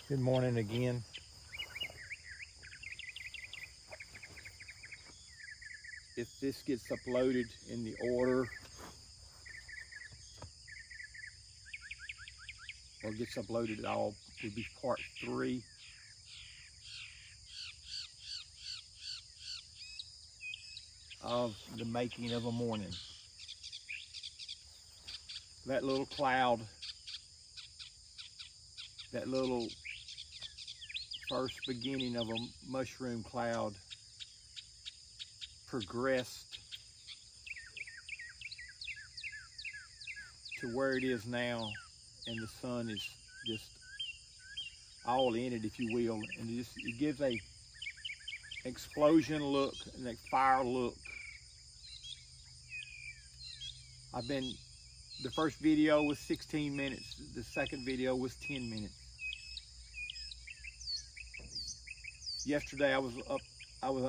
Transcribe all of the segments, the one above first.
Good morning again. If this gets uploaded in the order or gets uploaded at all, would be part 3 of the making of a morning. That little cloud, that little first beginning of a mushroom cloud progressed to where it is now, and the sun is just all in it, if you will, and it gives a explosion look and a fire look. The first video was 16 minutes, the second video was 10 minutes. Yesterday I was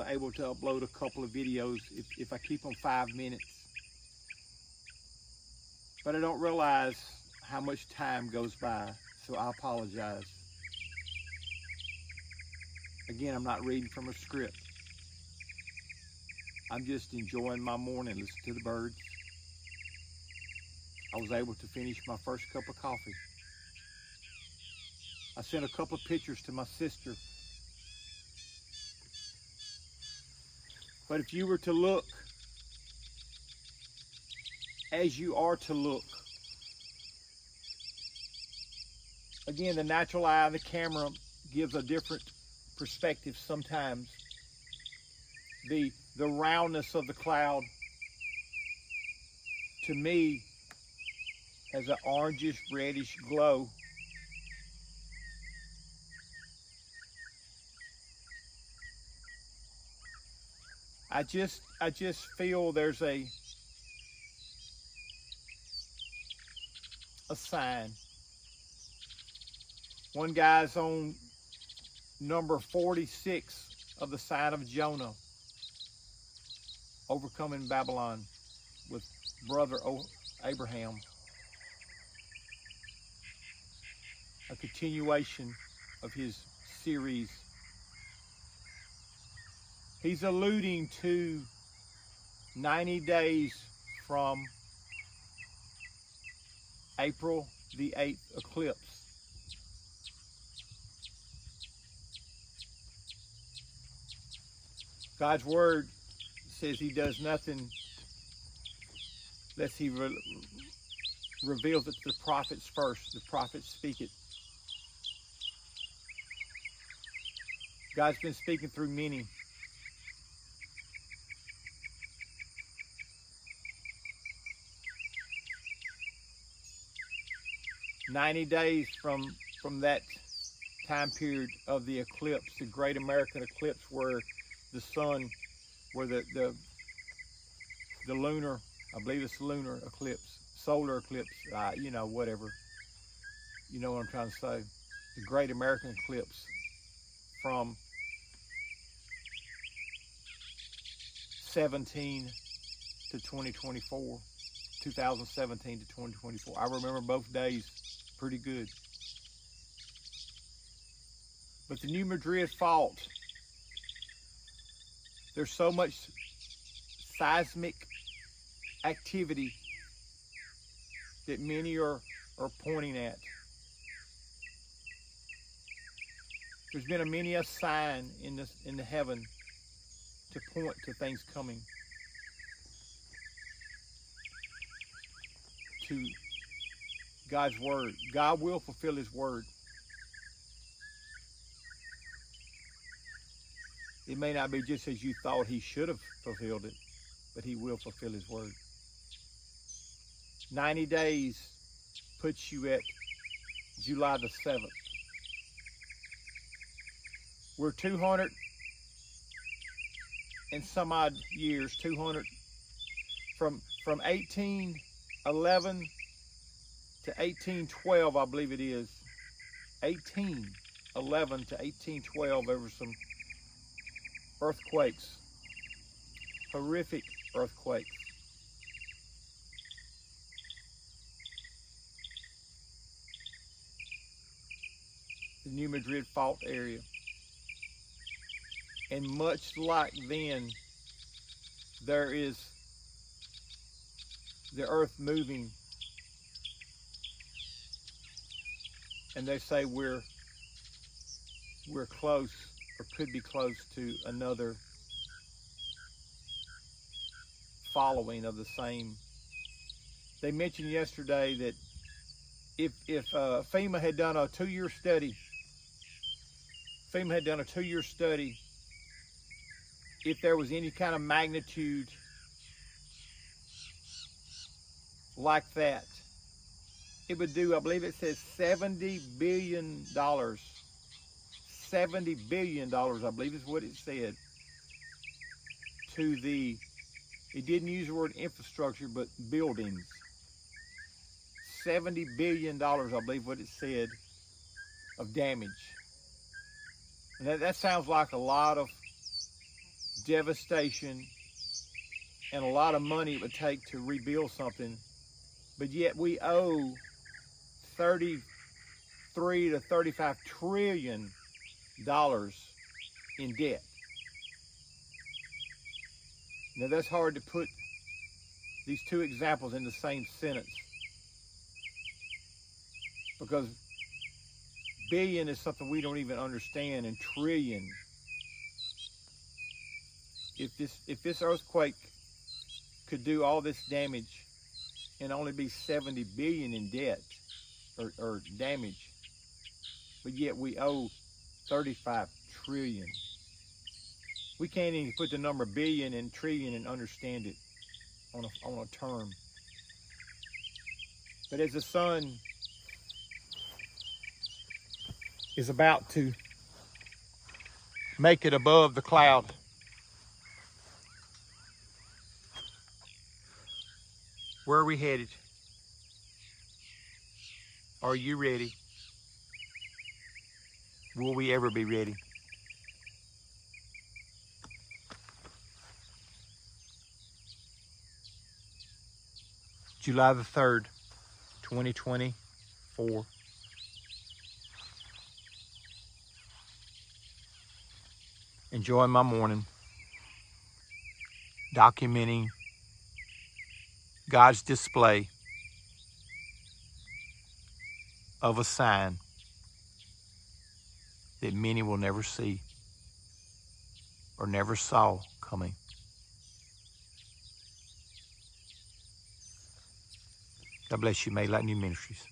able to upload a couple of videos if I keep them 5 minutes. But I don't realize how much time goes by, so I apologize. Again, I'm not reading from a script. I'm just enjoying my morning, listening to the birds. I was able to finish my first cup of coffee. I sent a couple of pictures to my sister. But if you were to look as you are to look, again, the natural eye of the camera gives a different perspective sometimes. The roundness of the cloud, to me, has an orangish, reddish glow. I just feel there's a sign. One guy's on number 46 of the sign of Jonah, overcoming Babylon with brother Abraham. A continuation of his series. He's alluding to 90 days from April the 8th eclipse. God's word says he does nothing lest he reveals it to the prophets first. The prophets speak it. God's been speaking through many. "90 days from that time period of the eclipse, the Great American Eclipse, where the sun, where the lunar, I believe it's lunar eclipse, solar eclipse, whatever. You know what I'm trying to say. The Great American Eclipse from 17 to 2024, 2017 to 2024. I remember both days pretty good. But the New Madrid fault, there's so much seismic activity that many are pointing at. There's been many a sign in the heaven to point to things coming, to God's word. God will fulfill his word. It may not be just as you thought he should have fulfilled it, but he will fulfill his word. 90 days puts you at July the 7th. We're 200 and some odd years, 200, from 1811 to 1812, I believe it is. 1811 to 1812, there were some earthquakes, horrific earthquakes. the New Madrid Fault area. And much like then, there is the earth moving, and they say we're close, or could be close to another following of the same. They mentioned yesterday that if FEMA had done a 2-year study, if there was any kind of magnitude like that, it would do, I believe it says $70 billion. $70 billion, I believe is what it said, to the, it didn't use the word infrastructure, but buildings. $70 billion, I believe what it said, of damage. And that sounds like a lot of devastation and a lot of money it would take to rebuild something, but yet we owe 33 to 35 trillion dollars in debt. Now that's hard to put these two examples in the same sentence, because billion is something we don't even understand, and trillion. If this earthquake could do all this damage and only be 70 billion in debt or damage, but yet we owe 35 trillion. We can't even put the number billion and trillion and understand it on a term. But as the sun is about to make it above the cloud, where are we headed? Are you ready? Will we ever be ready? July the 3rd, 2024. Enjoying my morning, documenting God's display of a sign that many will never see or never saw coming. God bless you. May Light New Ministries.